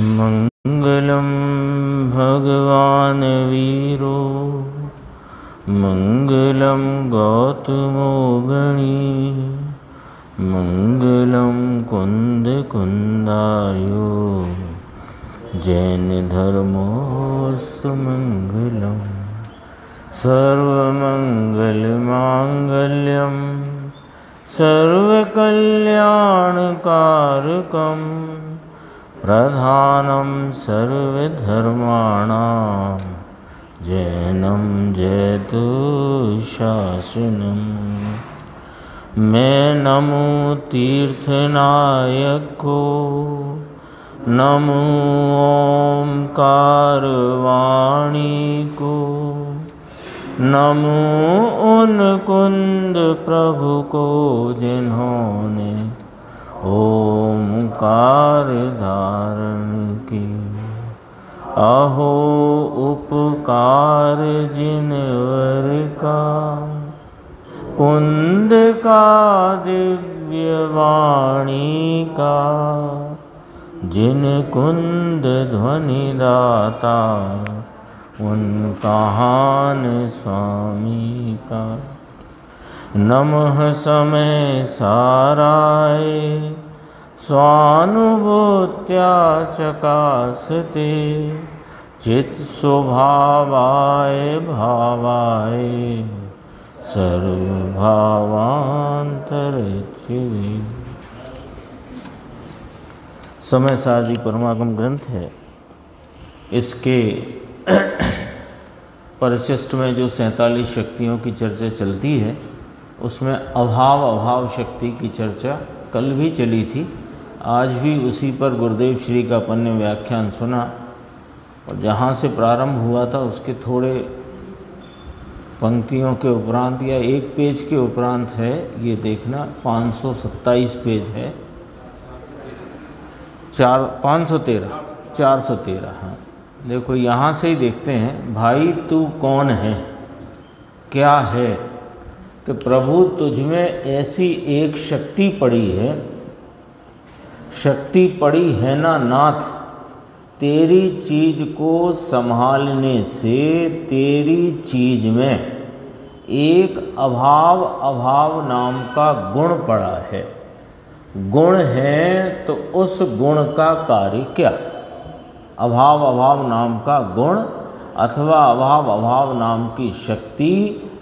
मंगलम भगवान वीरो मंगलम गौतमो गणी मंगलम कुंद कुंदायो जैन धर्मोस्तु मंगलम सर्वमंगल मांगल्यम सर्वकल्याणकारकम प्रधानम सर्वधर्माणां जैनम जयतु शासनम। मैं नमो तीर्थनायक को नमो ओंकार वाणी को नमो उन कुंद प्रभु को जिन्होंने ओंकार धारण की। अहो उपकार जिनवर का कुंद का दिव्य वाणी का जिन कुंद ध्वनि दाता उन कहान स्वामी का। नमः समय साराय स्वानुभूत्या चकासते चित स्वभावाय भावाय सर्वभावांतरचिवे। समय सार जी परमागम ग्रंथ है। इसके परिशिष्ट में जो 47 शक्तियों की चर्चा चलती है उसमें अभाव शक्ति की चर्चा कल भी चली थी। आज भी उसी पर गुरुदेव श्री का अपन ने व्याख्यान सुना और जहाँ से प्रारंभ हुआ था उसके थोड़े पंक्तियों के उपरांत या एक पेज के उपरांत है, ये देखना 527 पेज है, 413। हाँ देखो, यहाँ से ही देखते हैं। भाई तू कौन है, क्या है कि प्रभु तुझमें ऐसी एक शक्ति पड़ी है, शक्ति पड़ी है ना नाथ, तेरी चीज को संभालने से तेरी चीज में एक अभाव नाम का गुण पड़ा है। गुण है तो उस गुण का कार्य क्या? अभाव नाम का गुण अथवा अभाव नाम की शक्ति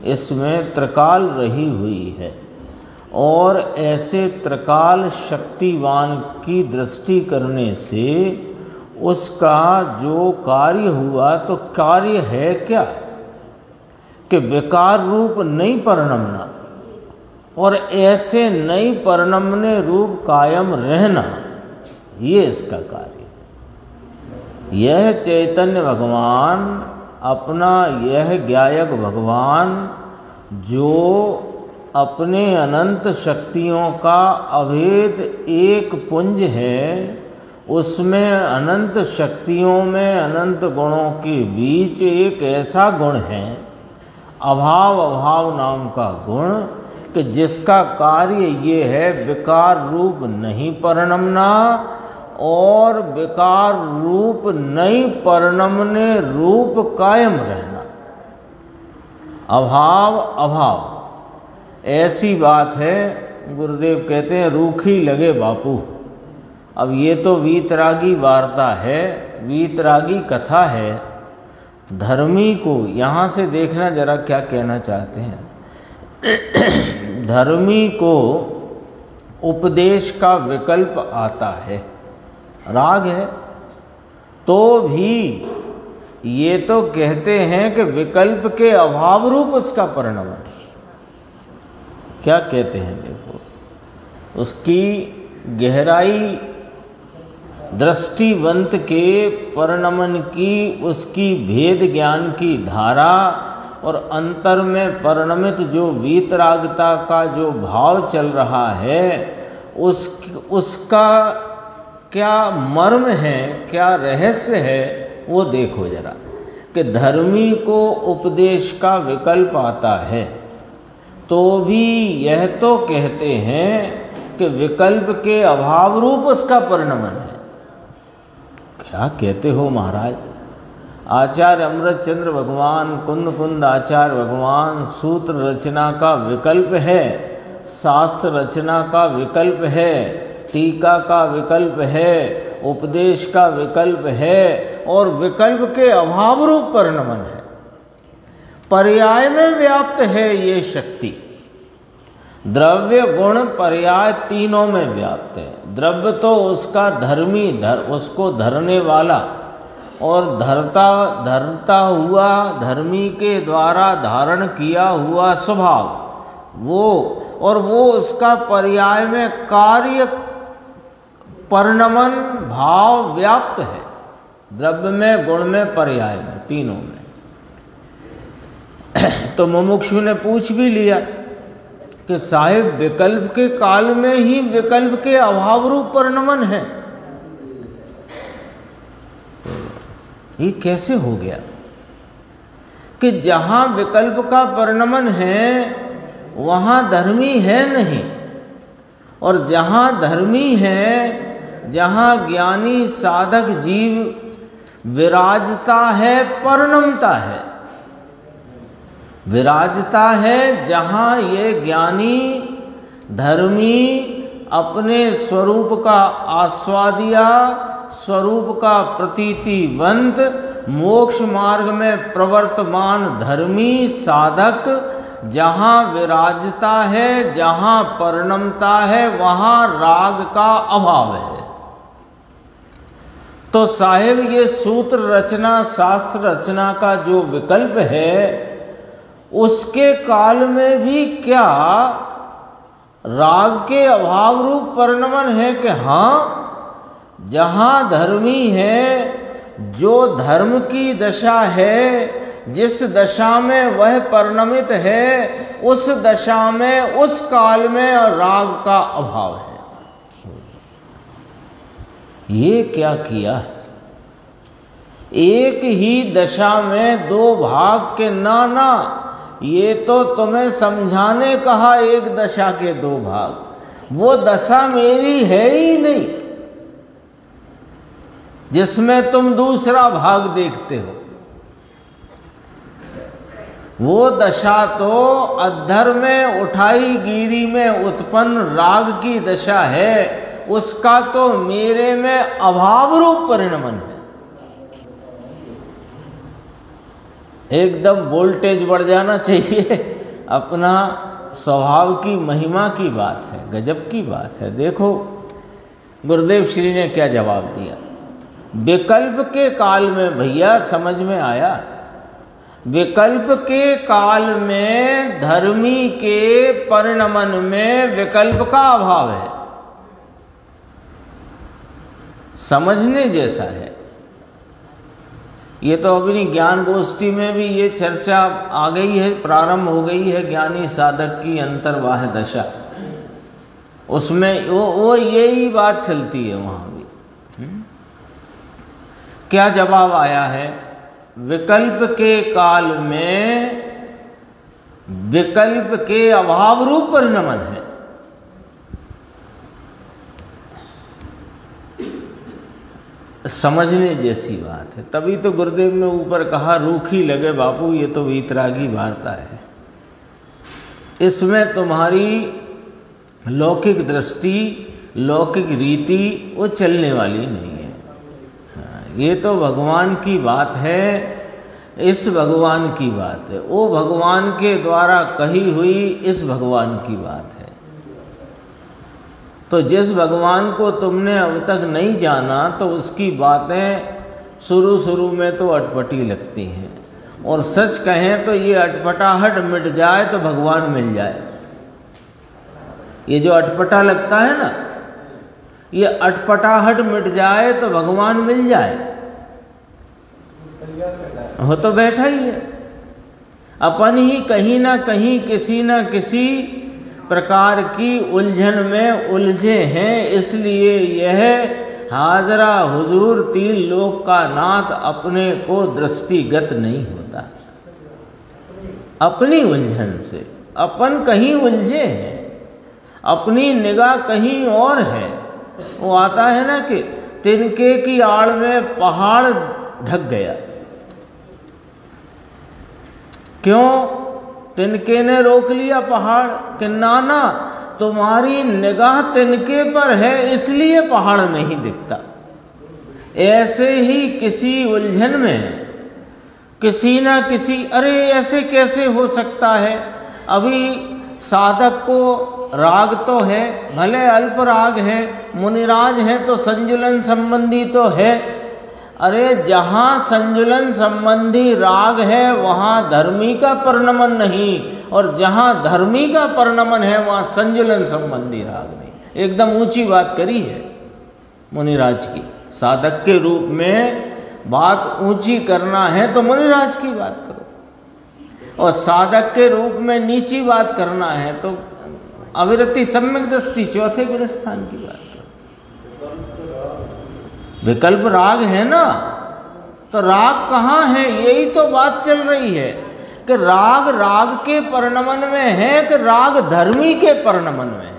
इसमें त्रिकाल रही हुई है और ऐसे त्रिकाल शक्तिवान की दृष्टि करने से उसका जो कार्य हुआ तो कार्य है क्या कि विकार रूप नहीं परिणमना और ऐसे नहीं परिणमने रूप कायम रहना, ये इसका कार्य। यह चैतन्य भगवान अपना, यह ज्ञायक भगवान जो अपने अनंत शक्तियों का अभेद एक पुंज है, उसमें अनंत शक्तियों में अनंत गुणों के बीच एक ऐसा गुण है अभाव नाम का गुण कि जिसका कार्य ये है विकार रूप नहीं परिणमना और विकार रूप नहीं परिणमने रूप कायम रहना। अभाव ऐसी बात है, गुरुदेव कहते हैं रूखी लगे बापू। अब ये तो वीतरागी वार्ता है, वीतरागी कथा है। धर्मी को यहाँ से देखना जरा क्या कहना चाहते हैं। धर्मी को उपदेश का विकल्प आता है, राग है, तो भी ये तो कहते हैं कि विकल्प के अभाव रूप उसका परिणमन। क्या कहते हैं देखो, उसकी गहराई दृष्टिवंत के परिणमन की, उसकी भेद ज्ञान की धारा और अंतर में परिणमित जो वीतरागता का जो भाव चल रहा है उसका क्या मर्म है, क्या रहस्य है, वो देखो जरा कि धर्मी को उपदेश का विकल्प आता है तो भी यह तो कहते हैं कि विकल्प के अभाव रूप उसका परिणमन है। क्या कहते हो महाराज? आचार्य अमृतचंद्र भगवान, कुंद कुंद आचार्य भगवान, सूत्र रचना का विकल्प है, शास्त्र रचना का विकल्प है, टीका का विकल्प है, उपदेश का विकल्प है, और विकल्प के अभाव रूप परिणमन है। पर्याय में व्याप्त है ये शक्ति। द्रव्य गुण पर्याय तीनों में व्याप्त है। द्रव्य तो उसका धर्मी उसको धरने वाला और धरता हुआ, धर्मी के द्वारा धारण किया हुआ स्वभाव, वो उसका पर्याय में कार्य परिणमन भाव व्याप्त है। द्रव्य में, गुण में, पर्याय में, तीनों में। तो मुमुक्षु ने पूछ भी लिया कि साहिब विकल्प के काल में ही विकल्प के अभाव रूप परिणमन है, ये कैसे हो गया कि जहां विकल्प का परिणमन है वहां धर्मी है नहीं, और जहां धर्मी है, जहां ज्ञानी साधक जीव विराजता है, परिणमता है, विराजता है, जहां ये ज्ञानी धर्मी अपने स्वरूप का आस्वादिया, स्वरूप का प्रतीतिवंत, मोक्ष मार्ग में प्रवर्तमान धर्मी साधक जहां विराजता है, जहां परिणमता है, वहां राग का अभाव है। तो साहिब ये सूत्र रचना, शास्त्र रचना का जो विकल्प है, उसके काल में भी क्या राग के अभाव रूप परिणमन है कि हाँ, जहां धर्मी है, जो धर्म की दशा है, जिस दशा में वह परिणमित है, उस दशा में, उस काल में राग का अभाव है। ये क्या किया? एक ही दशा में दो भाग के ना, ये तो तुम्हें समझाने कहा एक दशा के दो भाग। वो दशा मेरी है ही नहीं जिसमें तुम दूसरा भाग देखते हो। वो दशा तो अधर में उठाई गिरी में उत्पन्न राग की दशा है, उसका तो मेरे में अभाव रूप परिणमन है। एकदम वोल्टेज बढ़ जाना चाहिए, अपना स्वभाव की महिमा की बात है, गजब की बात है। देखो गुरुदेव श्री ने क्या जवाब दिया। विकल्प के काल में, भैया समझ में आया, विकल्प के काल में धर्मी के परिणमन में विकल्प का अभाव है, समझने जैसा है। ये तो अपनी ज्ञान गोष्ठी में भी ये चर्चा आ गई है, प्रारंभ हो गई है, ज्ञानी साधक की अंतर्वाह दशा, उसमें वो यही बात चलती है वहां भी। क्या जवाब आया है? विकल्प के काल में विकल्प के अभाव रूप परिणमन है। समझने जैसी बात है। तभी तो गुरुदेव ने ऊपर कहा, रूखी लगे बापू ये तो वीतरागी वार्ता है, इसमें तुम्हारी लौकिक दृष्टि, लौकिक रीति वो चलने वाली नहीं है। ये तो भगवान की बात है, इस भगवान की बात है, वो भगवान के द्वारा कही हुई इस भगवान की बात है। तो जिस भगवान को तुमने अब तक नहीं जाना, तो उसकी बातें शुरू में तो अटपटी लगती हैं, और सच कहें तो ये अटपटाहट मिट जाए तो भगवान मिल जाए। ये जो अटपटा लगता है ना, ये अटपटाहट मिट जाए तो भगवान मिल जाए, हो तो बैठा ही है। अपन ही कहीं ना कहीं किसी ना किसी प्रकार की उलझन में उलझे हैं, इसलिए यह हाजरा हुजूर तीन लोक का नाथ अपने को दृष्टिगत नहीं होता, अपनी उलझन से। अपन कहीं उलझे हैं, अपनी निगाह कहीं और है। वो आता है ना कि तिनके की आड़ में पहाड़ ढक गया। क्यों? तिनके ने रोक लिया पहाड़ कि नाना तुम्हारी निगाह तिनके पर है इसलिए पहाड़ नहीं दिखता। ऐसे ही किसी उलझन में किसी ना किसी, अरे ऐसे कैसे हो सकता है, अभी साधक को राग तो है, भले अल्प राग है, मुनिराज है तो संजुलन संबंधी तो है। अरे जहाँ संजुलन संबंधी राग है वहाँ धर्मी का परिणमन नहीं, और जहाँ धर्मी का परिणमन है वहाँ संजुलन संबंधी राग नहीं। एकदम ऊंची बात करी है मुनिराज की। साधक के रूप में बात ऊंची करना है तो मुनिराज की बात करो, और साधक के रूप में नीची बात करना है तो अविरति सम्यक दृष्टि चौथे गुण स्थान की बात करो। विकल्प राग है ना, तो राग कहाँ है? यही तो बात चल रही है कि राग राग के परिणमन में है कि राग धर्मी के परिणमन में है।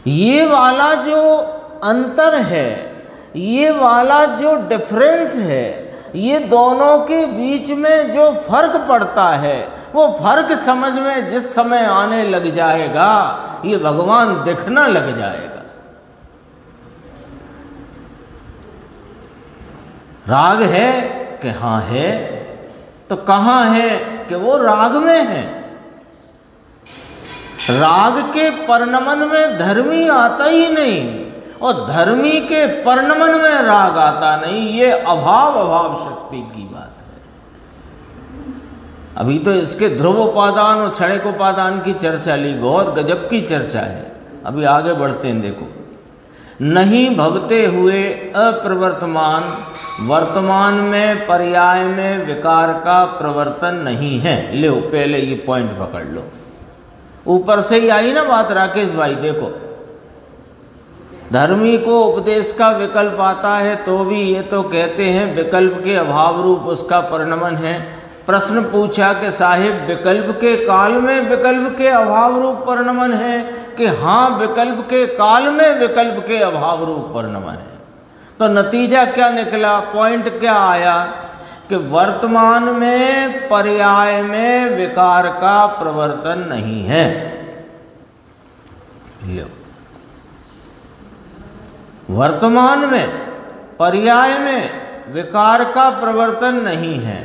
ये वाला जो अंतर है, ये वाला जो डिफरेंस है, ये दोनों के बीच में जो फर्क पड़ता है, वो फर्क समझ में जिस समय आने लग जाएगा ये भगवान दिखना लग जाएगा। राग है कि हाँ है, तो कहाँ है? कि वो राग में है। राग के परिणमन में धर्मी आता ही नहीं, और धर्मी के परिणमन में राग आता नहीं। ये अभाव शक्ति की बात है। अभी तो इसके ध्रुवोपादान और क्षणिकोपादान की चर्चा ली, बहुत गजब की चर्चा है। अभी आगे बढ़ते हैं। देखो, नहीं भवते हुए अप्रवर्तमान, वर्तमान में पर्याय में विकार का प्रवर्तन नहीं है। लो पहले ये पॉइंट पकड़ लो, ऊपर से ही आई ना बात राकेश भाई। देखो, धर्मी को उपदेश का विकल्प आता है तो भी ये तो कहते हैं विकल्प के अभाव रूप उसका परिणमन है। प्रश्न पूछा कि साहिब विकल्प के काल में विकल्प के अभाव रूप परिणमन है कि हाँ, विकल्प के काल में विकल्प के अभाव रूप परिणमन है। तो नतीजा क्या निकला? पॉइंट क्या आया कि वर्तमान में पर्याय में विकार का प्रवर्तन नहीं है। लो, वर्तमान में पर्याय में विकार का प्रवर्तन नहीं है।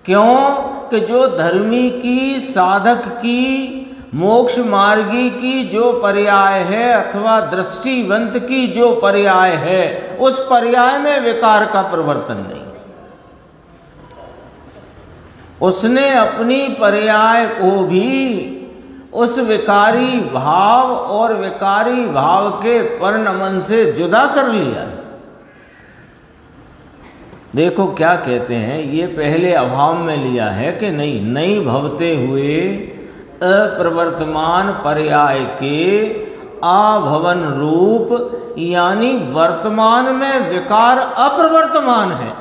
क्यों? कि जो धर्मी की, साधक की, मोक्ष मार्गी की जो पर्याय है अथवा दृष्टिवंत की जो पर्याय है, उस पर्याय में विकार का प्रवर्तन नहीं। उसने अपनी पर्याय को भी उस विकारी भाव और विकारी भाव के परिणमन से जुदा कर लिया है। देखो क्या कहते हैं, ये पहले अभाव में लिया है कि नहीं भवते हुए अप्रवर्तमान पर्याय के अभवन रूप, यानी वर्तमान में विकार अप्रवर्तमान है।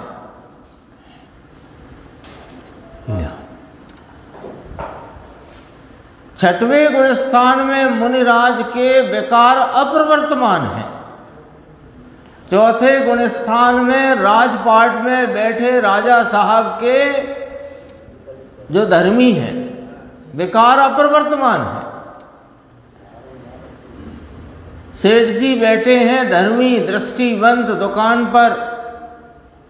छठवें गुण स्थान में मुनिराज के विकार अप्रवर्तमान है। चौथे गुण स्थान में राजपाट में बैठे राजा साहब के जो धर्मी हैं, विकार अप्रवर्तमान है। सेठ जी बैठे हैं धर्मी, दृष्टिवंत, दुकान पर,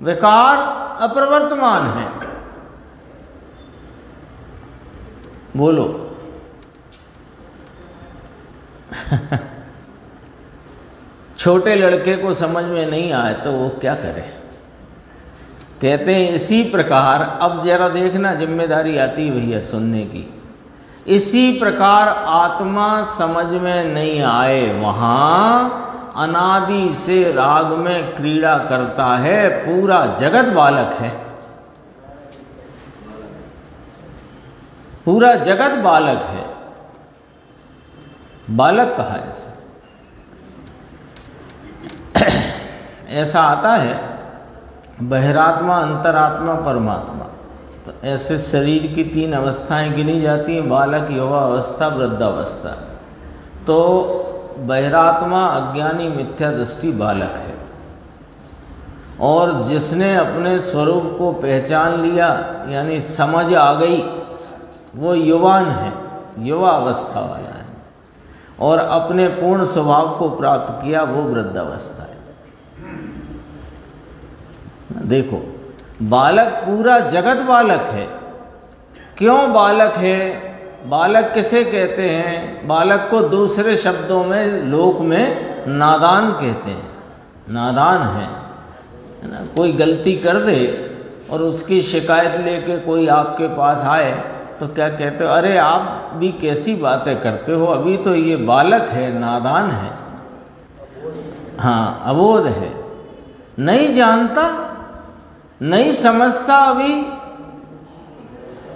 विकार अप्रवर्तमान है। बोलो। छोटे लड़के को समझ में नहीं आए तो वो क्या करे? कहते हैं इसी प्रकार, अब जरा देखना, जिम्मेदारी आती है भैया सुनने की। इसी प्रकार आत्मा समझ में नहीं आए वहां अनादि से राग में क्रीड़ा करता है, पूरा जगत बालक है। पूरा जगत बालक है। बालक कहा ऐसा आता है बहिरात्मा, अंतरात्मा, परमात्मा। तो ऐसे शरीर की 3 अवस्थाएं गिनी जाती हैं, बालक, युवा अवस्था, वृद्धावस्था। तो बहिरात्मा अज्ञानी मिथ्या दृष्टि बालक है, और जिसने अपने स्वरूप को पहचान लिया यानी समझ आ गई वो युवान है, युवा अवस्था वाला है, और अपने पूर्ण स्वभाव को प्राप्त किया वो वृद्धावस्था है। देखो, बालक पूरा जगत बालक है। क्यों बालक है? बालक किसे कहते हैं? बालक को दूसरे शब्दों में लोक में नादान कहते हैं। नादान है ना। कोई गलती कर दे और उसकी शिकायत लेके कोई आपके पास आए तो क्या कहते हो? अरे आप भी कैसी बातें करते हो, अभी तो ये बालक है, नादान है। हाँ, अबोध है, नहीं जानता, नहीं समझता अभी।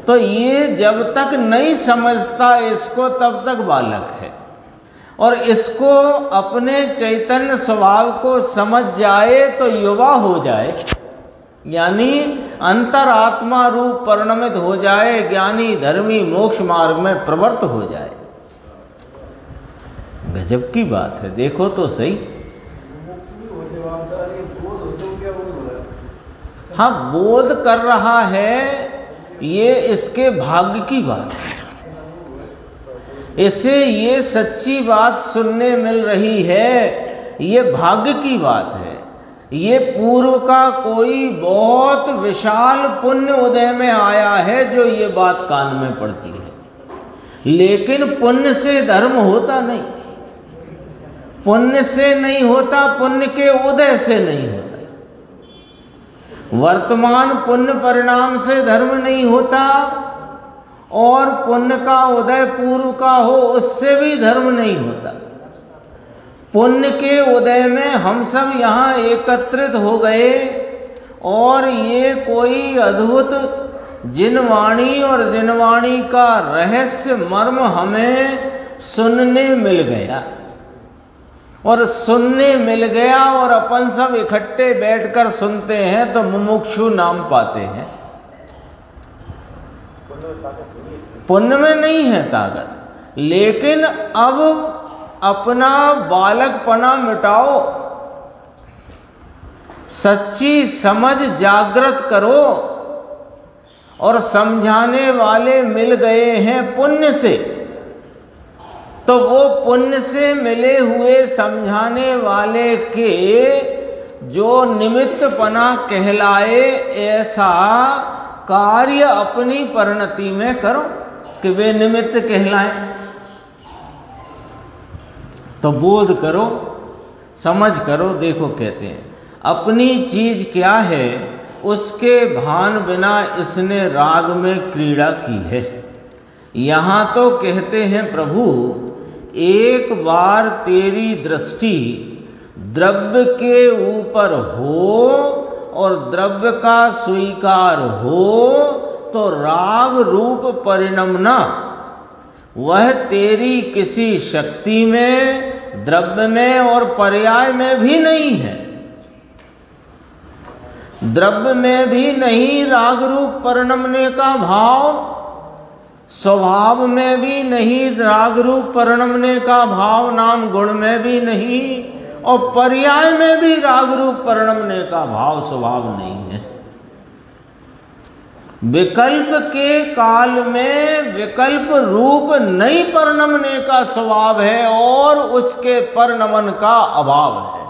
तो ये जब तक नहीं समझता इसको तब तक बालक है, और इसको अपने चैतन्य स्वभाव को समझ जाए तो युवा हो जाए, यानी अंतरात्मा रूप परिणमित हो जाए, ज्ञानी धर्मी मोक्ष मार्ग में प्रवृत्त हो जाए। गजब की बात है, देखो तो सही। हाँ, बोध कर रहा है, ये इसके भाग्य की बात है। इसे ये सच्ची बात सुनने मिल रही है, ये भाग्य की बात है। ये पूर्व का कोई बहुत विशाल पुण्य उदय में आया है जो ये बात कान में पड़ती है। लेकिन पुण्य से धर्म होता नहीं, पुण्य से नहीं होता, पुण्य के उदय से नहीं होता। वर्तमान पुण्य परिणाम से धर्म नहीं होता, और पुण्य का उदय पूर्व का हो उससे भी धर्म नहीं होता। पुण्य के उदय में हम सब यहाँ एकत्रित हो गए, और ये कोई अद्भुत जिनवाणी और जिनवाणी का रहस्य मर्म हमें सुनने मिल गया, और सुनने मिल गया, और अपन सब इकट्ठे बैठकर सुनते हैं तो मुमुक्षु नाम पाते हैं। पुण्य में नहीं है ताकत, लेकिन अब अपना बालकपना मिटाओ, सच्ची समझ जागृत करो, और समझाने वाले मिल गए हैं पुण्य से। तो वो पुण्य से मिले हुए समझाने वाले के जो निमित्तपना कहलाए, ऐसा कार्य अपनी परिणति में करो कि वे निमित्त कहलाएं। तो बोध करो, समझ करो। देखो, कहते हैं अपनी चीज क्या है उसके भान बिना इसने राग में क्रीड़ा की है। यहाँ तो कहते हैं प्रभु, एक बार तेरी दृष्टि द्रव्य के ऊपर हो और द्रव्य का स्वीकार हो तो राग रूप परिणमना वह तेरी किसी शक्ति में, द्रव्य में और पर्याय में भी नहीं है। द्रव्य में भी नहीं राग रूप परिणमने का भाव, स्वभाव में भी नहीं राग रूप परिणमने का भाव, नाम गुण में भी नहीं, और पर्याय में भी राग रूप परिणमने का भाव, स्वभाव नहीं है। विकल्प के काल में विकल्प रूप नहीं परिणमने का स्वभाव है, और उसके परिणमन का अभाव है।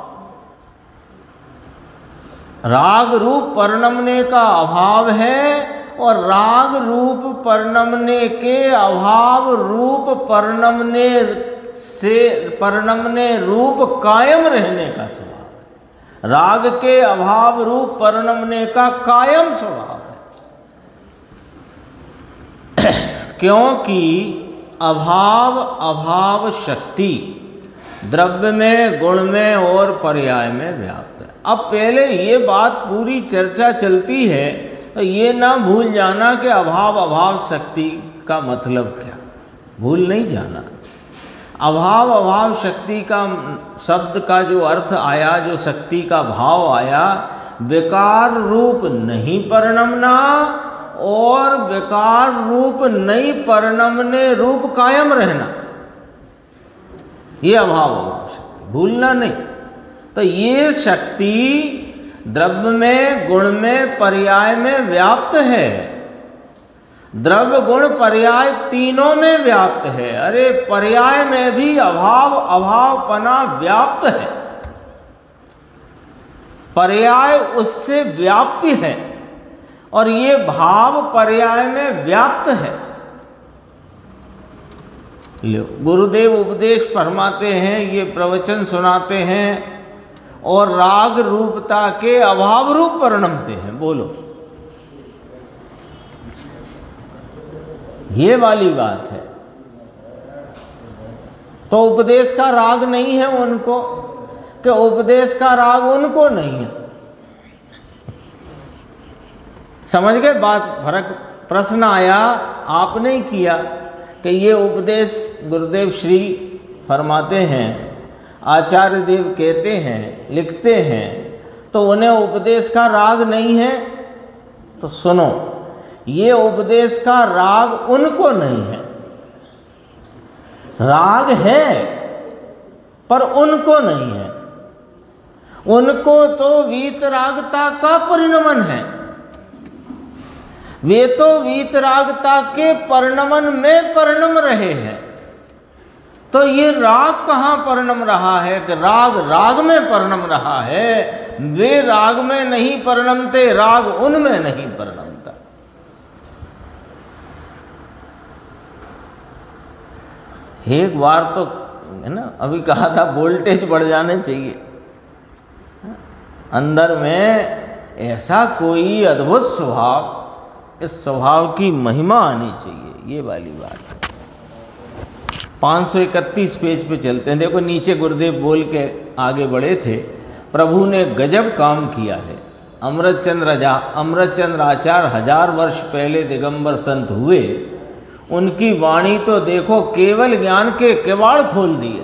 राग रूप परिणमने का अभाव है, और राग रूप परिणमने के अभाव रूप परिणमने रूप कायम रहने का स्वभाव। राग के अभाव रूप परिणमने का कायम स्वभाव है। क्योंकि अभाव शक्ति द्रव्य में, गुण में और पर्याय में व्याप्त है। अब पहले ये बात पूरी चर्चा चलती है तो ये ना भूल जाना कि अभाव शक्ति का मतलब क्या, भूल नहीं जाना। अभाव शक्ति का शब्द का जो अर्थ आया, जो शक्ति का भाव आया, विकार रूप नहीं परिणमना और विकार रूप नहीं परिणमने रूप कायम रहना, ये अभाव शक्ति, भूलना नहीं। तो ये शक्ति द्रव्य में, गुण में, पर्याय में व्याप्त है। द्रव्य गुण पर्याय तीनों में व्याप्त है। अरे पर्याय में भी अभाव अभावपना व्याप्त है, पर्याय उससे व्याप्य है और ये भाव पर्याय में व्याप्त है। गुरुदेव उपदेश फरमाते हैं, ये प्रवचन सुनाते हैं और राग रूपता के अभाव रूप परिणमते हैं। बोलो, ये वाली बात है। तो उपदेश का राग नहीं है उनको, कि उपदेश का राग उनको नहीं है। समझ गए बात? फर्क, प्रश्न आया, आपने ही किया कि ये उपदेश गुरुदेव श्री फरमाते हैं, आचार्य देव कहते हैं, लिखते हैं, तो उन्हें उपदेश का राग नहीं है। तो सुनो, ये उपदेश का राग उनको नहीं है, राग है पर उनको नहीं है। उनको तो वीतरागता का परिणमन है, वे तो वीतरागता के परिणमन में परिणम रहे हैं। तो ये राग कहाँ परिणम रहा है कि राग राग में परिणम रहा है, वे राग में नहीं परिणमते, राग उनमें नहीं परिणमता। एक बार तो है ना, अभी कहा था वोल्टेज बढ़ जाने चाहिए अंदर में, ऐसा कोई अद्भुत स्वभाव, इस स्वभाव की महिमा आनी चाहिए, ये वाली बात है। 531 पेज पे चलते हैं। देखो नीचे गुरुदेव बोल के आगे बढ़े थे, प्रभु ने गजब काम किया है। अमृतचंद्र आचार्य 1000 वर्ष पहले दिगंबर संत हुए, उनकी वाणी तो देखो केवल ज्ञान के किवाड़ खोल दिए।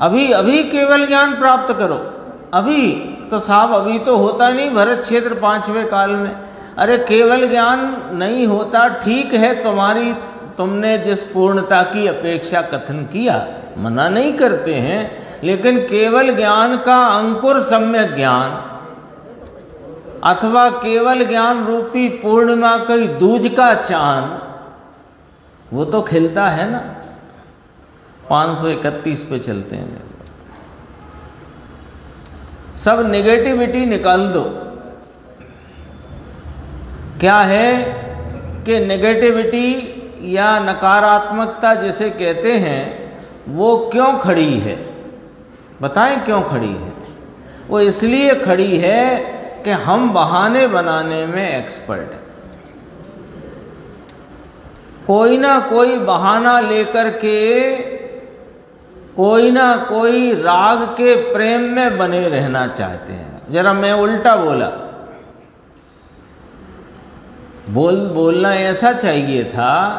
अभी अभी केवल ज्ञान प्राप्त करो, अभी तो साहब अभी तो होता नहीं भरत क्षेत्र 5वें काल में। अरे केवल ज्ञान नहीं होता, ठीक है, तुमने जिस पूर्णता की अपेक्षा कथन किया, मना नहीं करते हैं, लेकिन केवल ज्ञान का अंकुर सम्यक ज्ञान अथवा केवल ज्ञान रूपी पूर्णिमा की दूज का चांद, वो तो खिलता है ना। 531 पे चलते हैं। सब नेगेटिविटी निकाल दो। क्या है कि नेगेटिविटी या नकारात्मकता जिसे कहते हैं, वो क्यों खड़ी है? बताएं क्यों खड़ी है? वो इसलिए खड़ी है कि हम बहाने बनाने में एक्सपर्ट हैं। कोई ना कोई बहाना लेकर के कोई ना कोई राग के प्रेम में बने रहना चाहते हैं। जरा मैं उल्टा बोला, बोलना ऐसा चाहिए था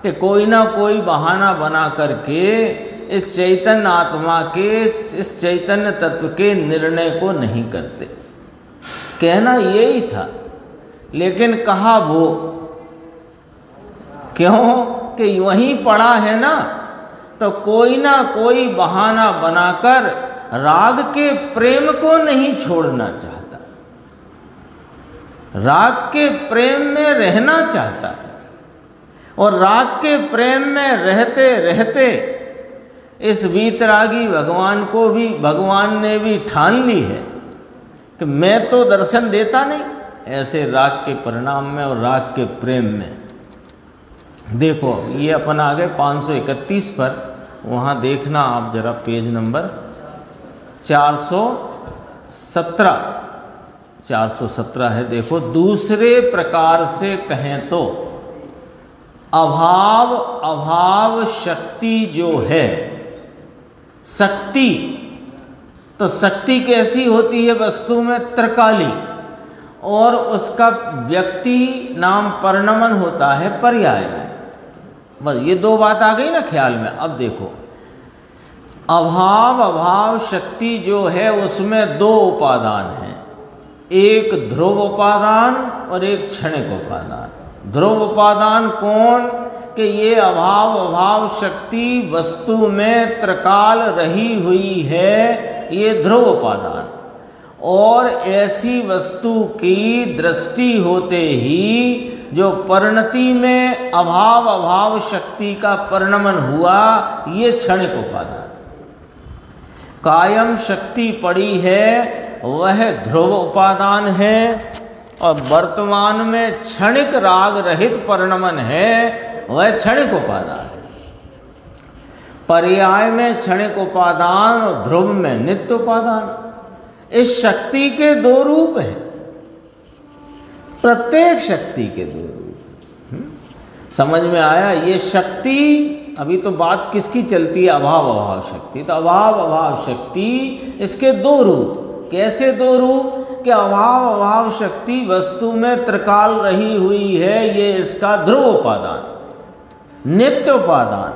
कि कोई ना कोई बहाना बना करके इस चैतन्य आत्मा के, इस चैतन्य तत्व के निर्णय को नहीं करते, कहना यही था। लेकिन कहा वो क्यों कि वहीं पड़ा है ना, तो कोई ना कोई बहाना बनाकर राग के प्रेम को नहीं छोड़ना चाहता, राग के प्रेम में रहना चाहता है। और राग के प्रेम में रहते रहते इस वीतरागी भगवान को भी, भगवान ने भी ठान ली है कि मैं तो दर्शन देता नहीं, ऐसे राग के परिणाम में और राग के प्रेम में। देखो ये अपन आ गए 531 पर, वहाँ देखना आप जरा पेज नंबर 417 है। देखो, दूसरे प्रकार से कहें तो अभाव शक्ति जो है, शक्ति, तो शक्ति कैसी होती है वस्तु में? त्रिकाली, और उसका व्यक्ति नाम परिणमन होता है पर्याय में। बस ये दो बात आ गई ना ख्याल में। अब देखो, अभाव अभाव शक्ति जो है उसमें दो उपादान हैं, एक ध्रुव उपादान और एक क्षणिक उपादान। ध्रुव उपादान कौन? कि ये अभाव अभाव शक्ति वस्तु में त्रिकाल रही हुई है, ये ध्रुव उपादान। और ऐसी वस्तु की दृष्टि होते ही जो परिणति में अभाव अभाव शक्ति का परिणमन हुआ, ये क्षणिक उपादान। कायम शक्ति पड़ी है वह ध्रुव उपादान है, और वर्तमान में क्षणिक राग रहित परिणमन है वह क्षणिक उपादान है। पर्याय में क्षणिक उपादान और ध्रुव में नित्य उपादान। इस शक्ति के दो रूप हैं, प्रत्येक शक्ति के दो रूप। समझ में आया? ये शक्ति, अभी तो बात किसकी चलती है? अभाव अभाव शक्ति। तो अभाव अभाव शक्ति, इसके दो रूप। कैसे दो रूप? कि अभाव अभाव शक्ति वस्तु में त्रिकाल रही हुई है, ये इसका ध्रुव उपादान, नित्य उपादान।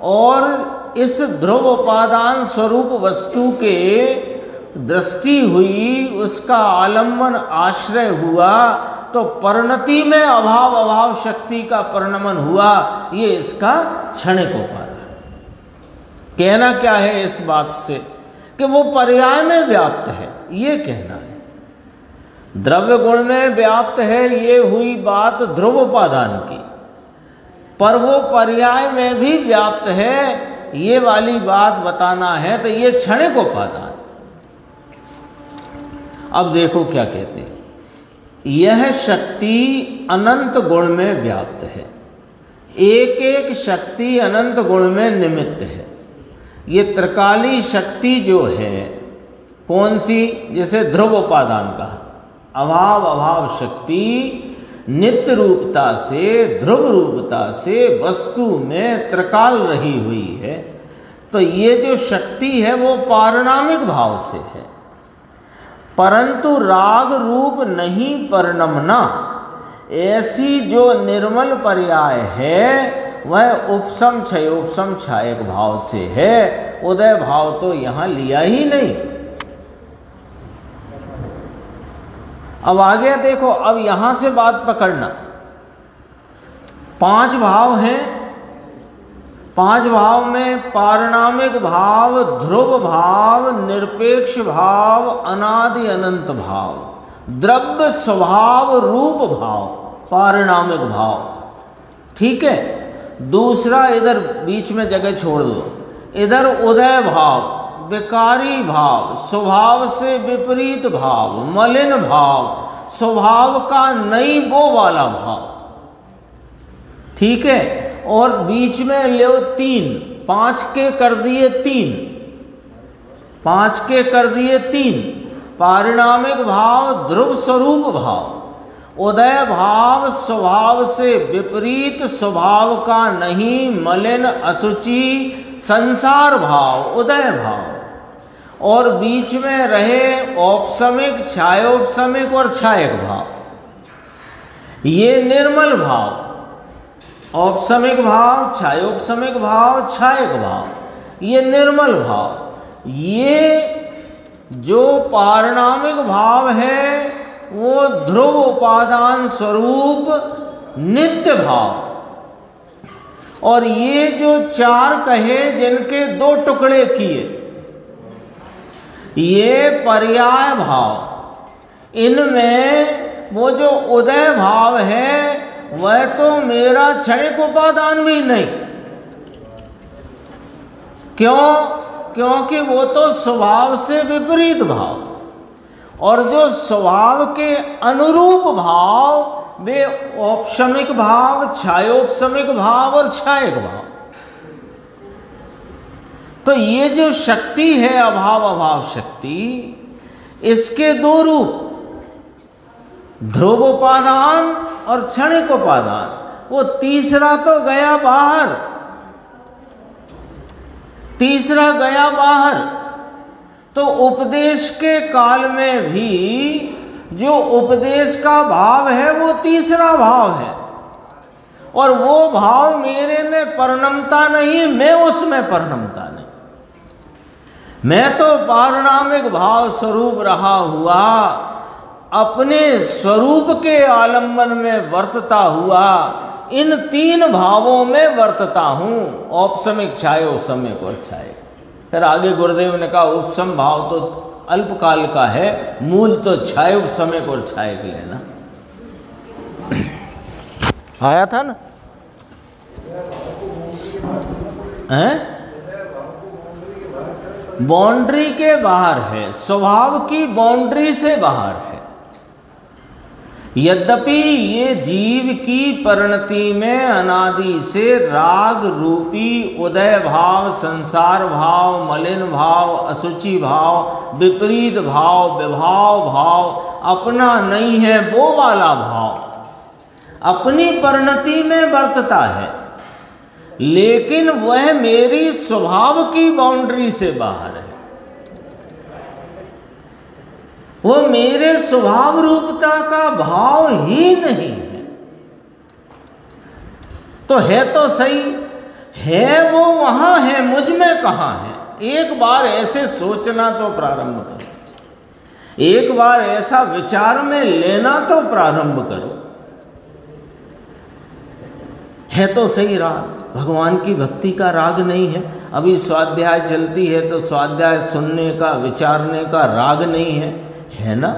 और इस ध्रुव उपादान स्वरूप वस्तु के दृष्टि हुई, उसका आलम्बन आश्रय हुआ, तो परिणति में अभाव अभाव शक्ति का परिणमन हुआ, ये इसका क्षणिक उपादान। कहना क्या है इस बात से? कि वो पर्याय में व्याप्त है, ये कहना है। द्रव्य गुण में व्याप्त है, ये हुई बात ध्रुव उपादान की। पर वो पर्याय में भी व्याप्त है, ये वाली बात बताना है, तो ये क्षणिक उपादान। अब देखो क्या कहते हैं। यह शक्ति अनंत गुण में व्याप्त है, एक एक शक्ति अनंत गुण में निमित्त है। ये त्रिकाली शक्ति जो है, कौन सी? जैसे ध्रुव उपादान कहा, अभाव अभाव शक्ति नित्य रूपता से, ध्रुव रूपता से वस्तु में त्रिकाल रही हुई है। तो ये जो शक्ति है वो पारिणामिक भाव से है, परंतु राग रूप नहीं परिणमना। ऐसी जो निर्मल पर्याय है वह उपसम क्षयोपसम क्षायक भाव से है, उदय भाव तो यहां लिया ही नहीं। अब आगे देखो, अब यहां से बात पकड़ना। पांच भाव हैं, पांच भाव में पारिणामिक भाव, ध्रुव भाव, निरपेक्ष भाव, अनादि अनंत भाव, द्रव्य स्वभाव रूप भाव, पारिणामिक भाव। ठीक है। दूसरा इधर बीच में जगह छोड़ दो, इधर उदय भाव, विकारी भाव, स्वभाव से विपरीत भाव, मलिन भाव, स्वभाव का नहीं वो वाला भाव। ठीक है। और बीच में ले तीन, पांच के कर दिए तीन, पांच के कर दिए तीन। पारिणामिक भाव ध्रुव स्वरूप भाव, उदय भाव स्वभाव से विपरीत, स्वभाव का नहीं, मलिन अशुचि, संसार भाव, उदय भाव। और बीच में रहे औपसमिक, छायोपसमिक और छायक भाव। ये निर्मल भाव, औपसमिक भाव, छायोपसमिक भाव, छायक भाव, ये निर्मल भाव। ये जो पारिणामिक भाव है वो ध्रुव उपादान स्वरूप नित्य भाव। और ये जो चार कहे जिनके दो टुकड़े किए, ये पर्याय भाव। इनमें वो जो उदय भाव है वह तो मेरा क्षणिक उपादान भी नहीं। क्यों? क्योंकि वो तो स्वभाव से विपरीत भाव, और जो स्वभाव के अनुरूप भाव वे औपसमिक भाव, छायोपसमिक भाव और छायक भाव। तो ये जो शक्ति है अभाव अभाव शक्ति, इसके दो रूप, ध्रुव उपादान और क्षणिक उपादान। वो तीसरा तो गया बाहर, तीसरा गया बाहर। तो उपदेश के काल में भी जो उपदेश का भाव है वो तीसरा भाव है, और वो भाव मेरे में परिणमता नहीं, मैं उसमें परिणमता नहीं। मैं तो पारणामिक भाव स्वरूप रहा हुआ अपने स्वरूप के आलंबन में वर्तता हुआ इन तीन भावों में वर्तता हूं, औपसमिक क्षाय, उपसमिक और क्षाय। फिर आगे गुरुदेव ने कहा उपसम भाव तो अल्पकाल का है, मूल तो क्षाय, उपसमिक और क्षाय के लेना। आया था ना? हैं? बाउंड्री के बाहर है, स्वभाव की बाउंड्री से बाहर है। यद्यपि ये जीव की परिणति में अनादि से राग रूपी उदय भाव, संसार भाव, मलिन भाव, असुचि भाव, विपरीत भाव, विभाव भाव अपना नहीं है, वो वाला भाव अपनी परिणति में बरतता है, लेकिन वह मेरी स्वभाव की बाउंड्री से बाहर है। वो मेरे स्वभाव रूपता का भाव ही नहीं है। तो है तो सही है, वो वहां है, मुझ में कहां है? एक बार ऐसे सोचना तो प्रारंभ करो, एक बार ऐसा विचार में लेना तो प्रारंभ करो। है तो सही राग, भगवान की भक्ति का राग नहीं है। अभी स्वाध्याय चलती है तो स्वाध्याय सुनने का, विचारने का राग नहीं है ना?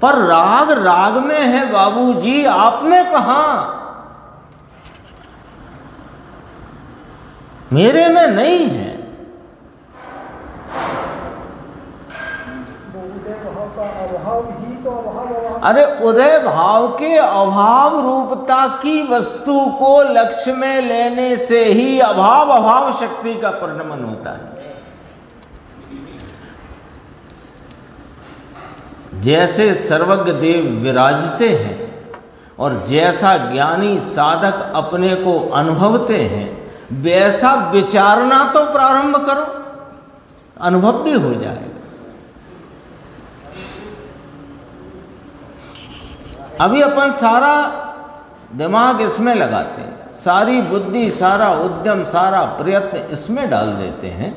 पर राग राग में है बाबूजी, आप में कहां? मेरे में नहीं है। अरे उदय भाव के अभाव रूपता की वस्तु को लक्ष्य में लेने से ही अभाव अभाव शक्ति का परिणमन होता है। जैसे सर्वज्ञ देव विराजते हैं और जैसा ज्ञानी साधक अपने को अनुभवते हैं, वैसा विचारना तो प्रारंभ करो, अनुभव भी हो जाएगा। अभी अपन सारा दिमाग इसमें लगाते हैं, सारी बुद्धि, सारा उद्यम, सारा प्रयत्न इसमें डाल देते हैं।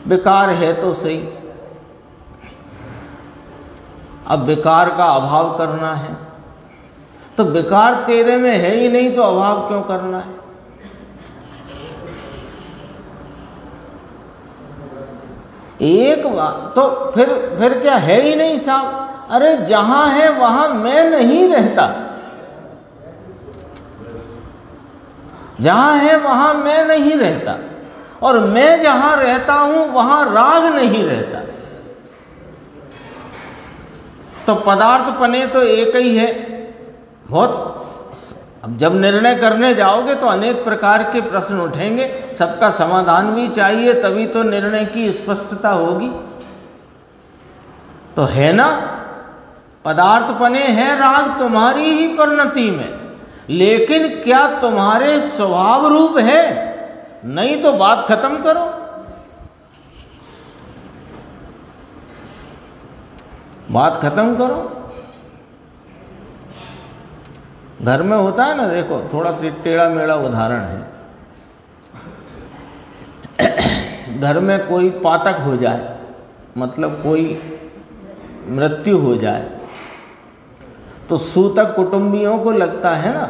विकार है तो सही, अब विकार का अभाव करना है, तो विकार तेरे में है ही नहीं तो अभाव क्यों करना है? एक बात तो फिर क्या है ही नहीं साहब? अरे जहां है वहां मैं नहीं रहता, जहां है वहां मैं नहीं रहता, और मैं जहां रहता हूं वहां राग नहीं रहता। तो पदार्थ पने तो एक ही है। बहुत अब जब निर्णय करने जाओगे तो अनेक प्रकार के प्रश्न उठेंगे, सबका समाधान भी चाहिए, तभी तो निर्णय की स्पष्टता होगी। तो है ना, पदार्थ पने हैं राग तुम्हारी ही परिणति में, लेकिन क्या तुम्हारे स्वभाव रूप है? नहीं तो बात खत्म करो। बात खत्म करो। घर में होता है ना, देखो थोड़ा टेढ़ा मेढ़ा उदाहरण है। घर में कोई पातक हो जाए, मतलब कोई मृत्यु हो जाए, तो सूतक कुटुंबियों को लगता है ना,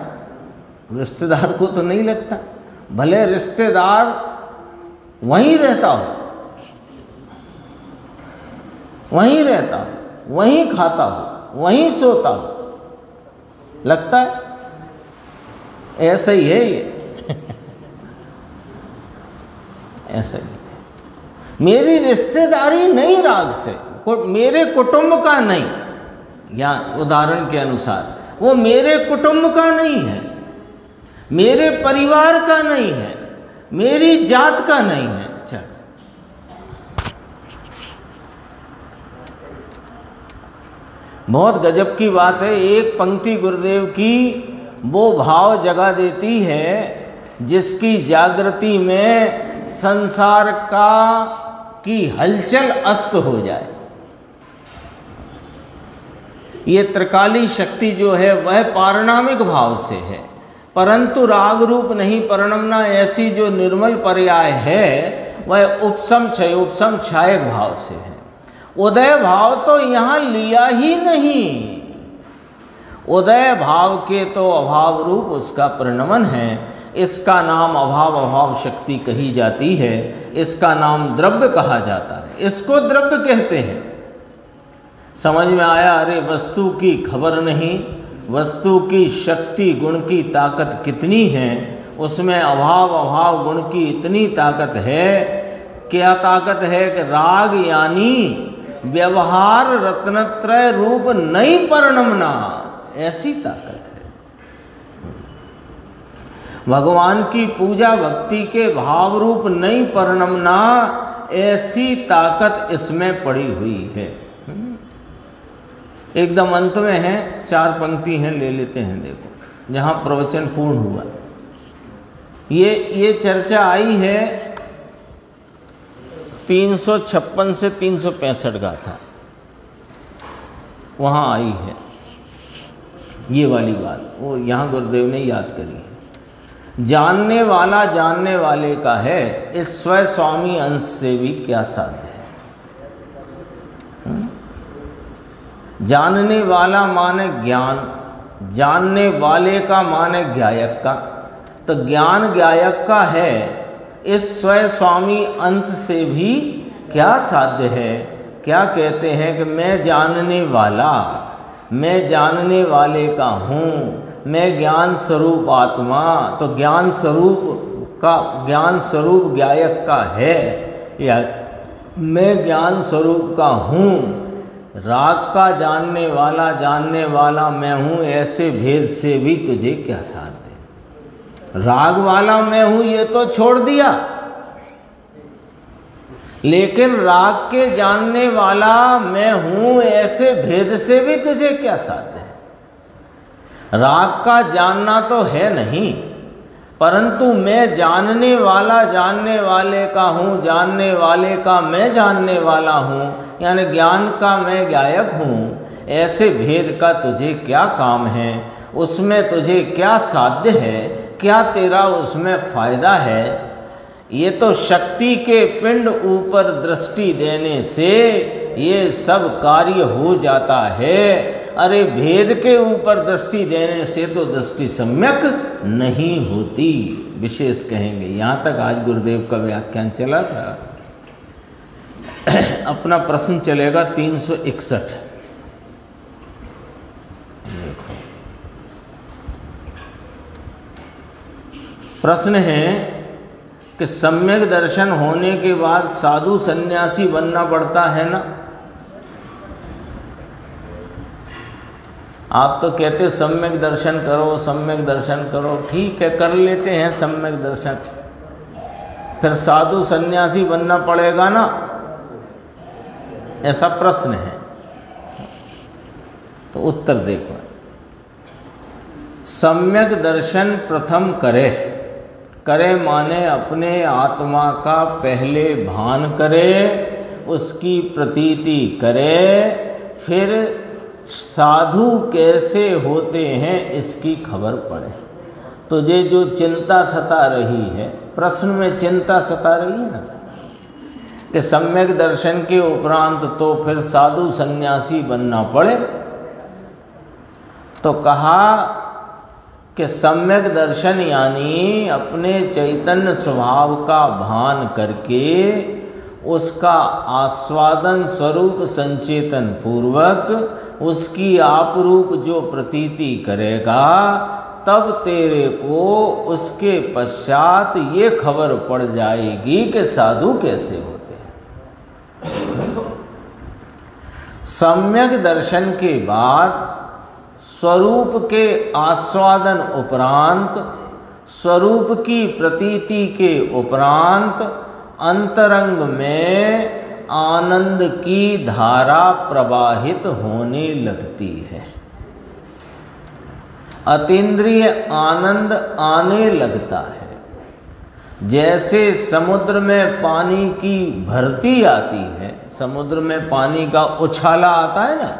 रिश्तेदार को तो नहीं लगता। भले रिश्तेदार वहीं रहता हो, वहीं रहता हो, वहीं खाता हो, वहीं सोता हो, लगता है ऐसा ही है ये। ऐसा ही मेरी रिश्तेदारी नहीं राग से, मेरे कुटुंब का नहीं, या उदाहरण के अनुसार वो मेरे कुटुंब का नहीं है, मेरे परिवार का नहीं है, मेरी जात का नहीं है। चल, बहुत गजब की बात है। एक पंक्ति गुरुदेव की वो भाव जगा देती है जिसकी जागृति में संसार की हलचल अस्त हो जाए। ये त्रिकाली शक्ति जो है वह पारणामिक भाव से है, परंतु राग रूप नहीं परिणमना ऐसी जो निर्मल पर्याय है वह उपसम क्षायक भाव से है। उदय भाव तो यहाँ लिया ही नहीं। उदय भाव के तो अभाव रूप उसका परिणमन है। इसका नाम अभाव शक्ति कही जाती है। इसका नाम द्रव्य कहा जाता है। इसको द्रव्य कहते हैं। समझ में आया? अरे वस्तु की खबर नहीं, वस्तु की शक्ति गुण की ताकत कितनी है, उसमें अभाव गुण की इतनी ताकत है। क्या ताकत है? कि राग यानी व्यवहार रत्नत्रय रूप नई परिणमना, ऐसी ताकत है। भगवान की पूजा भक्ति के भाव रूप नई परिणमना, ऐसी ताकत इसमें पड़ी हुई है। एकदम अंत में है, 4 पंक्ति हैं, ले लेते हैं। देखो जहाँ प्रवचन पूर्ण हुआ, ये चर्चा आई है 356 से 365 गाथा, वहाँ आई है ये वाली बात। वो यहाँ गुरुदेव ने याद करी है। जानने वाले का है, इस स्वयं स्वामी अंश से भी क्या साध्य है। जानने वाला माने ज्ञान, जानने वाले का माने ज्ञायक का। तो ज्ञान ज्ञायक का है, इस स्वयं स्वामी अंश से भी क्या साध्य है। क्या कहते हैं कि मैं जानने वाले का हूँ, मैं ज्ञान स्वरूप आत्मा। तो ज्ञान स्वरूप ज्ञायक का है, या मैं ज्ञान स्वरूप का हूँ। राग का जानने वाला मैं हूँ, ऐसे भेद से भी तुझे क्या साध्य। राग वाला मैं हूँ ये तो छोड़ दिया, लेकिन राग के जानने वाला मैं हूँ ऐसे भेद से भी तुझे क्या साध्य है। राग का जानना तो है नहीं, परंतु मैं जानने वाले का हूँ, जानने वाले का मैं जानने वाला हूँ, यानी ज्ञान का मैं ज्ञायक हूँ। ऐसे भेद का तुझे क्या काम है, उसमें तुझे क्या साध्य है, क्या तेरा उसमें फायदा है। ये तो शक्ति के पिंड ऊपर दृष्टि देने से ये सब कार्य हो जाता है। अरे भेद के ऊपर दृष्टि देने से तो दृष्टि सम्यक नहीं होती, विशेष कहेंगे। यहाँ तक आज गुरुदेव का व्याख्यान चला था। अपना प्रश्न चलेगा 361। देखो प्रश्न है कि सम्यक दर्शन होने के बाद साधु सन्यासी बनना पड़ता है ना। आप तो कहते सम्यक दर्शन करो, ठीक है कर लेते हैं सम्यक दर्शन, फिर साधु सन्यासी बनना पड़ेगा ना, ऐसा प्रश्न है। तो उत्तर देखो, सम्यक दर्शन प्रथम करे माने अपने आत्मा का पहले भान करे, उसकी प्रतीति करे, फिर साधु कैसे होते हैं इसकी खबर पड़े। तुझे जो चिंता सता रही है, प्रश्न में चिंता सता रही है ना, कि सम्यक दर्शन के उपरांत तो फिर साधु सन्यासी बनना पड़े, तो कहा कि सम्यक दर्शन यानी अपने चैतन्य स्वभाव का भान करके उसका आस्वादन स्वरूप संचेतन पूर्वक उसकी आप रूप जो प्रतीति करेगा, तब तेरे को उसके पश्चात ये खबर पड़ जाएगी कि साधु कैसे होते हैं। सम्यक दर्शन के बाद स्वरूप के आस्वादन उपरांत, स्वरूप की प्रतीति के उपरांत अंतरंग में आनंद की धारा प्रवाहित होने लगती है। अतीन्द्रिय आनंद आने लगता है। जैसे समुद्र में पानी की भरती आती है, समुद्र में पानी का उछाला आता है ना,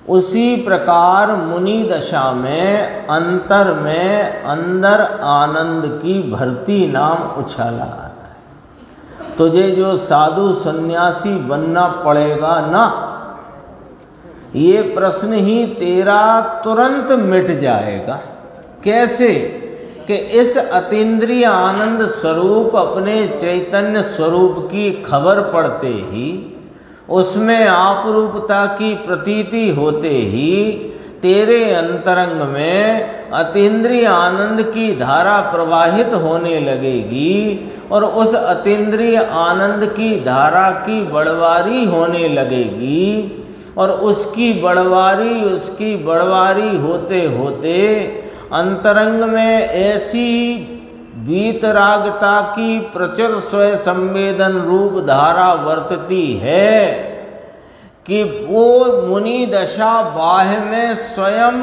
उसी प्रकार मुनि दशा में अंदर आनंद की भरती नाम उछाला आता है। तुझे जो साधु सन्यासी बनना पड़ेगा ना, ये प्रश्न ही तेरा तुरंत मिट जाएगा। कैसे? कि इस अतीन्द्रिय आनंद स्वरूप अपने चैतन्य स्वरूप की खबर पड़ते ही, उसमें आपरूपता की प्रतीति होते ही तेरे अंतरंग में अतीन्द्रिय आनंद की धारा प्रवाहित होने लगेगी और उस अतीन्द्रिय आनंद की धारा की बढ़वारी होने लगेगी और उसकी बढ़वारी होते होते अंतरंग में ऐसी वीतरागता की प्रचुर स्वय संवेदन रूप धारा वर्तती है कि वो मुनि दशा बाह्य में स्वयं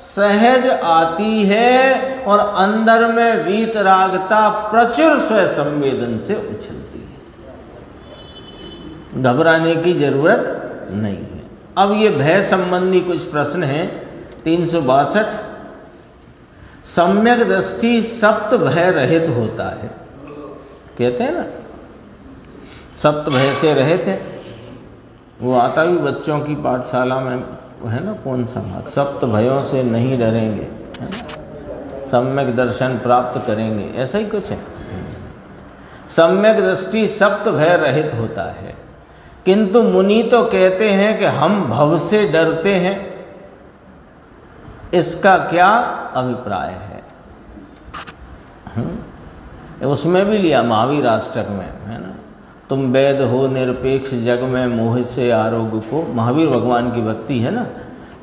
सहज आती है और अंदर में वीतरागता प्रचुर स्वय संवेदन से उछलती है। घबराने की जरूरत नहीं है। अब ये भय संबंधी कुछ प्रश्न हैं। 362 सम्यक दृष्टि सप्त भय रहित होता है, कहते हैं ना, सप्त भय से रहित है। वो आता भी बच्चों की पाठशाला में है ना, कौन सा बात, सप्त भयों से नहीं डरेंगे, है ना? सम्यक दर्शन प्राप्त करेंगे, ऐसा ही कुछ है। सम्यक दृष्टि सप्त भय रहित होता है। किंतु मुनि तो कहते हैं कि हम भव से डरते हैं, इसका क्या अभिप्राय है? उसमें भी लिया महावीर अष्टक में, है ना, तुम वैद हो निरपेक्ष जग में मोह से आरोग्य को, महावीर भगवान की भक्ति है ना।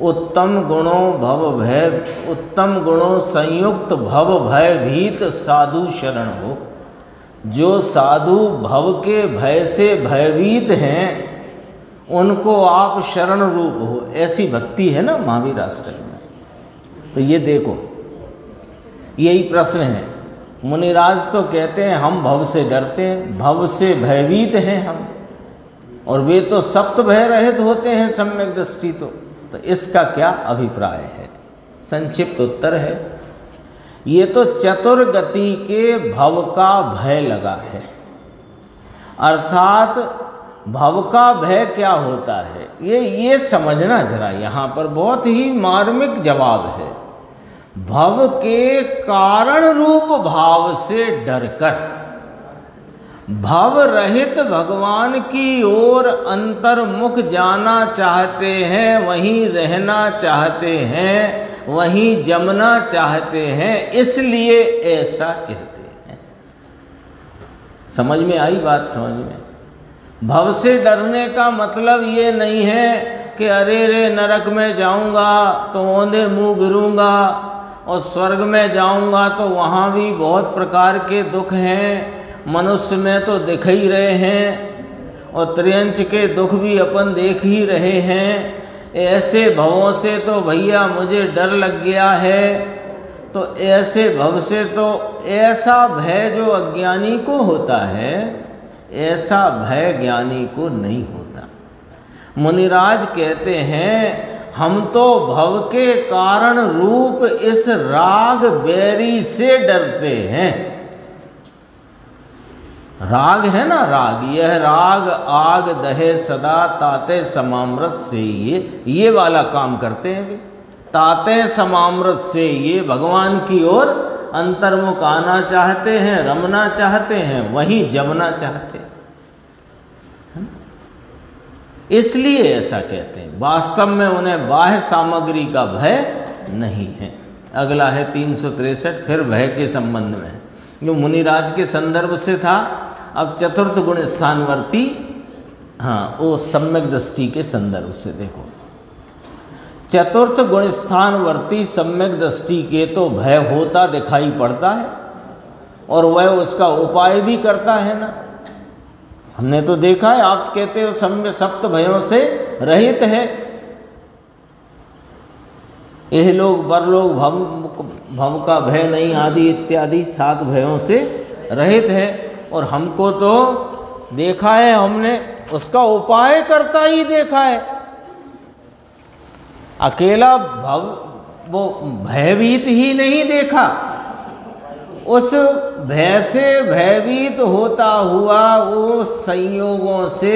उत्तम गुणों संयुक्त भव भय भीत साधु शरण हो। जो साधु भव के भय से भयभीत हैं उनको आप शरण रूप हो, ऐसी भक्ति है ना महावीर अष्टक में। तो ये देखो, यही प्रश्न है। मुनिराज तो कहते हैं हम भव से डरते हैं, भव से भयभीत हैं हम, और वे तो सप्त भय रहित होते हैं सम्यक दृष्टि। तो इसका क्या अभिप्राय है? संक्षिप्त उत्तर है, ये तो चतुर्गति के भव का भय लगा है। अर्थात भव का भय क्या होता है, ये समझना जरा। यहाँ पर बहुत ही मार्मिक जवाब है। भव के कारण रूप भाव से डरकर भव रहित भगवान की ओर अंतर्मुख जाना चाहते हैं, वहीं रहना चाहते हैं, वहीं जमना चाहते हैं, इसलिए ऐसा कहते हैं। समझ में आई बात? समझ में? भव से डरने का मतलब ये नहीं है कि अरे रे नरक में जाऊंगा तो औंधे मुंह गिरूंगा और स्वर्ग में जाऊंगा तो वहाँ भी बहुत प्रकार के दुख हैं, मनुष्य में तो दिख ही रहे हैं और त्रियंच के दुख भी अपन देख ही रहे हैं। ऐसे भवों से तो भैया मुझे डर लग गया है। तो ऐसे भव से तो ऐसा भय जो अज्ञानी को होता है, ऐसा भय ज्ञानी को नहीं होता। मुनिराज कहते हैं हम तो भव के कारण रूप इस राग बैरी से डरते हैं। राग है ना, राग, यह राग आग दहे सदा ताते समामृत से ये वाला काम करते हैं वे। ताते समामृत से ये भगवान की ओर अंतर्मुख आना चाहते हैं, रमना चाहते हैं, वहीं जमना चाहते हैं, इसलिए ऐसा कहते हैं। वास्तव में उन्हें बाह्य सामग्री का भय नहीं है। अगला है 363, फिर भय के संबंध में, जो मुनिराज के संदर्भ से था। अब चतुर्थ गुण स्थानवर्ती, हाँ, वो सम्यक दृष्टि के संदर्भ से देखो। चतुर्थ गुण स्थानवर्ती सम्यक दृष्टि के तो भय होता दिखाई पड़ता है और वह उसका उपाय भी करता है ना। हमने तो देखा है, आप कहते हो सप्त भयों से रहित है। यह लोग बरलोग भव का भय नहीं आदि इत्यादि 7 भयों से रहित है। और हमको तो देखा है, हमने उसका उपाय करता ही देखा है। अकेला भव वो भयभीत ही नहीं देखा, उस भय से भयभीत होता हुआ वो संयोगों से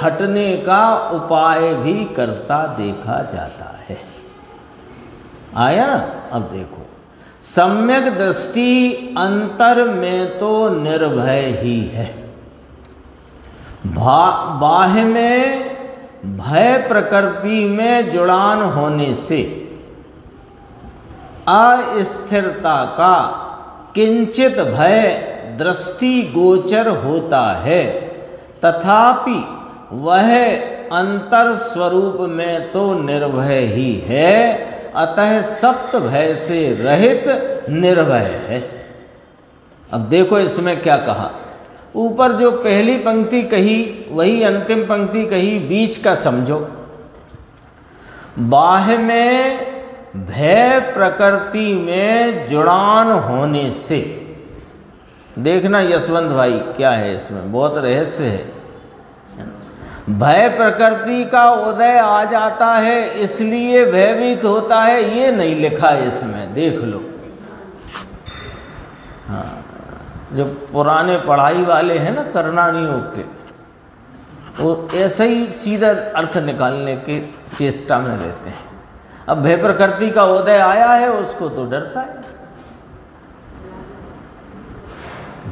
हटने का उपाय भी करता देखा जाता है। आया ना? अब देखो, सम्यक दृष्टि अंतर में तो निर्भय ही है, बाह्य में भय प्रकृति में जुड़ान होने से अस्थिरता का किंचित भय दृष्टि गोचर होता है, तथापि वह अंतर स्वरूप में तो निर्भय ही है, अतः सप्त भय से रहित निर्भय है। अब देखो इसमें क्या कहा, ऊपर जो पहली पंक्ति कही वही अंतिम पंक्ति कही, बीच का समझो। बाह्य में भय प्रकृति में जुड़ान होने से, देखना यशवंत भाई क्या है इसमें, बहुत रहस्य है। भय प्रकृति का उदय आ जाता है इसलिए भयभीत होता है, ये नहीं लिखा है इसमें, देख लो। हाँ, जो पुराने पढ़ाई वाले हैं ना करणानियों के, वो ऐसे ही सीधा अर्थ निकालने की चेष्टा में रहते हैं। अब भय प्रकृति का उदय आया है उसको तो डरता है।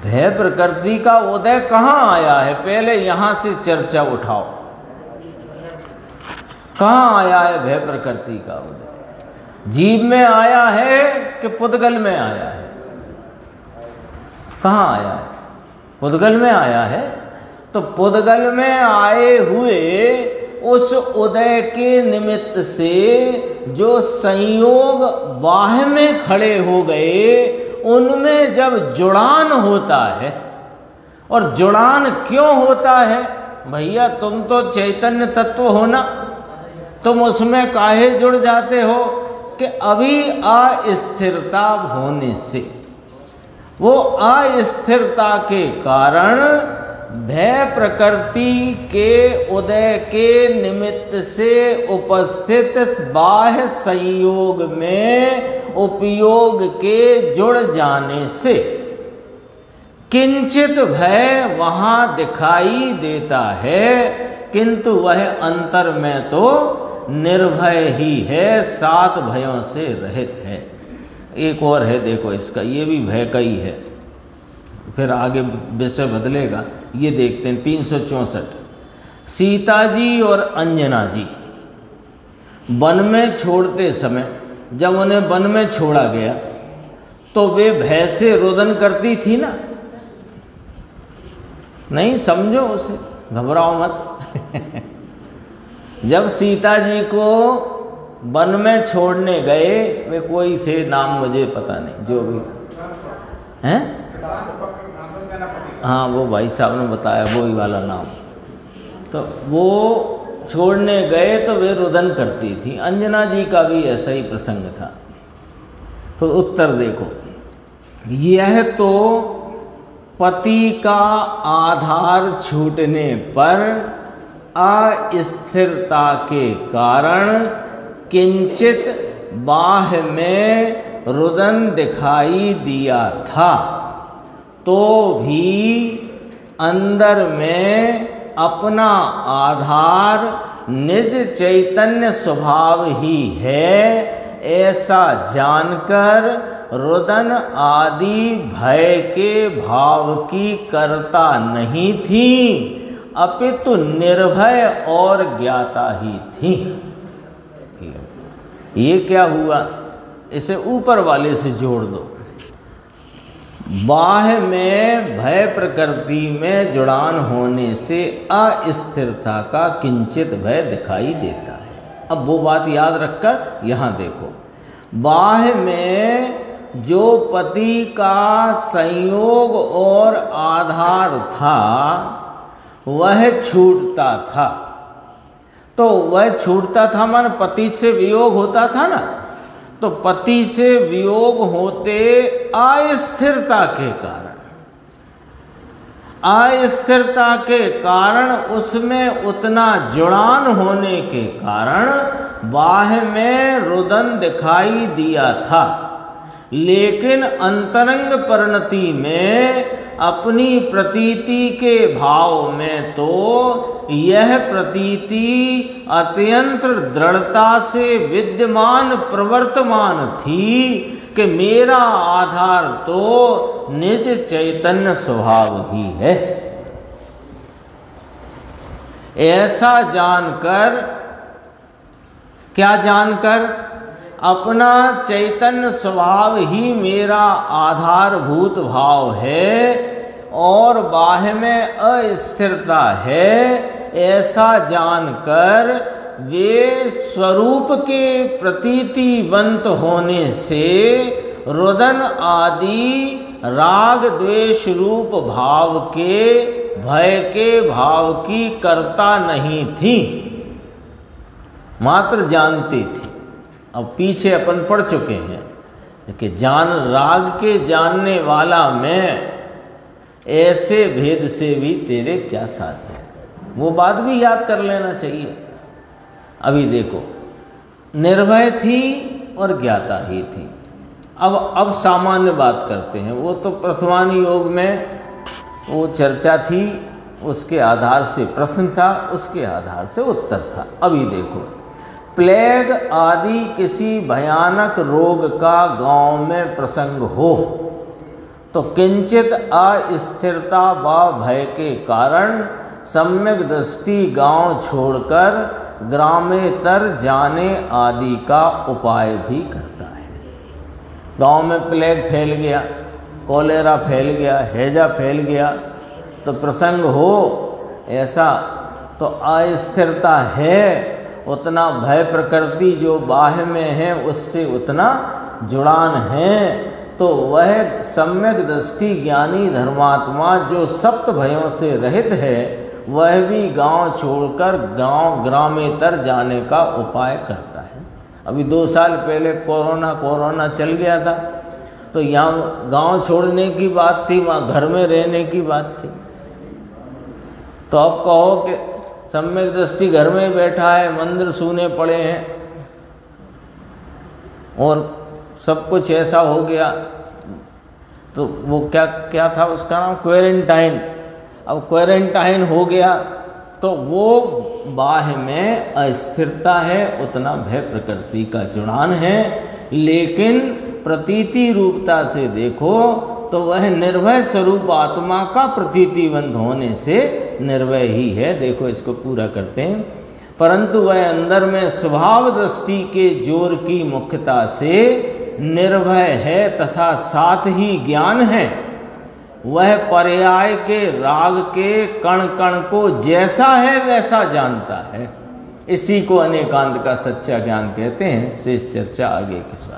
भय प्रकृति का उदय कहाँ आया है, पहले यहां से चर्चा उठाओ। कहाँ आया है भय प्रकृति का उदय? जीव में आया है कि पुद्गल में आया है? कहाँ आया है? पुद्गल में आया है। तो पुद्गल में आए हुए उस उदय के निमित्त से जो संयोग बाह्य में खड़े हो गए, उनमें जब जुड़ान होता है, और जुड़ान क्यों होता है भैया? तुम तो चैतन्य तत्व हो ना, तुम उसमें काहे जुड़ जाते हो कि अभी अस्थिरता होने से, वो अस्थिरता के कारण भय प्रकृति के उदय के निमित्त से उपस्थित बाह्य संयोग में उपयोग के जुड़ जाने से किंचित भय वहां दिखाई देता है, किंतु वह अंतर में तो निर्भय ही है, सात भयों से रहित है। एक और है देखो इसका, ये भी भय का ही है, फिर आगे विषय बदलेगा। ये देखते हैं 364। सीता जी और अंजना जी वन में छोड़ते समय, जब उन्हें वन में छोड़ा गया तो वे भय से रुदन करती थी ना? नहीं, समझो उसे, घबराओ मत। जब सीता जी को वन में छोड़ने गए, वे कोई थे, नाम मुझे पता नहीं, जो भी हैं, हाँ वो भाई साहब ने बताया वो ही वाला नाम। तो वो छोड़ने गए तो वे रुदन करती थी। अंजना जी का भी ऐसा ही प्रसंग था। तो उत्तर देखो, यह तो पति का आधार छूटने पर अस्थिरता के कारण किंचित बाह्य में रुदन दिखाई दिया था, तो भी अंदर में अपना आधार निज चैतन्य स्वभाव ही है, ऐसा जानकर रुदन आदि भय के भाव की करता नहीं थी, अपितु निर्भय और ज्ञाता ही थी। ये क्या हुआ, इसे ऊपर वाले से जोड़ दो। बाह्य में भय प्रकृति में जुड़ान होने से अस्थिरता का किंचित भय दिखाई देता है। अब वो बात याद रखकर यहां देखो, बाह्य में जो पति का संयोग और आधार था वह छूटता था, तो वह छूटता था माने पति से वियोग होता था ना, तो पति से वियोग होते अस्थिरता के कारण, अस्थिरता के कारण उसमें उतना जुड़ान होने के कारण बाह्य में रुदन दिखाई दिया था, लेकिन अंतरंग परिणति में अपनी प्रतीति के भाव में तो यह प्रतीति अत्यंत दृढ़ता से विद्यमान प्रवर्तमान थी कि मेरा आधार तो निज चैतन्य स्वभाव ही है। ऐसा जानकर, क्या जानकर? अपना चैतन्य स्वभाव ही मेरा आधारभूत भाव है और बाह्य में अस्थिरता है, ऐसा जानकर वे स्वरूप के प्रतीतिवंत होने से रुदन आदि राग द्वेष रूप भाव के भय के भाव की कर्ता नहीं थी, मात्र जानती थी। अब पीछे अपन पढ़ चुके हैं कि जान राग के जानने वाला मैं, ऐसे भेद से भी तेरे क्या साथ है। वो बात भी याद कर लेना चाहिए। अभी देखो, निर्भय थी और ज्ञाता ही थी। अब सामान्य बात करते हैं। वो तो प्रथमान योग में वो चर्चा थी, उसके आधार से प्रश्न था, उसके आधार से उत्तर था। अभी देखो, प्लेग आदि किसी भयानक रोग का गांव में प्रसंग हो तो किंचित अस्थिरता व भय के कारण सम्यक दृष्टि गांव छोड़कर ग्रामेतर जाने आदि का उपाय भी करता है। गांव में प्लेग फैल गया, कॉलेरा फैल गया, हैजा फैल गया, तो प्रसंग हो ऐसा तो अस्थिरता है, उतना भय प्रकृति जो बाह्य में है उससे उतना जुड़ान है, तो वह सम्यक दृष्टि ज्ञानी धर्मात्मा जो सप्त भयों से रहित है, वह भी गांव छोड़कर ग्रामेतर जाने का उपाय करता है। अभी 2 साल पहले कोरोना चल गया था, तो यहाँ गांव छोड़ने की बात थी, वहाँ घर में रहने की बात थी। तो अब कहो कि सम्यक दृष्टि घर में बैठा है, मंदिर सूने पड़े हैं और सब कुछ ऐसा हो गया, तो वो क्या था उसका नाम, क्वारंटाइन। अब क्वारंटाइन हो गया तो वो बाह्य में अस्थिरता है, उतना भय प्रकृति का जुड़ान है, लेकिन प्रतीति रूपता से देखो तो वह निर्भय स्वरूप आत्मा का प्रतीतिवंत होने से निर्भय ही है। देखो इसको पूरा करते हैं। परंतु वह अंदर में स्वभाव दृष्टि के जोर की मुख्यता से निर्भय है तथा साथ ही ज्ञान है। वह पर्याय के राग के कण कण को जैसा है वैसा जानता है। इसी को अनेकांत का सच्चा ज्ञान कहते हैं। शेष चर्चा आगे किस बात।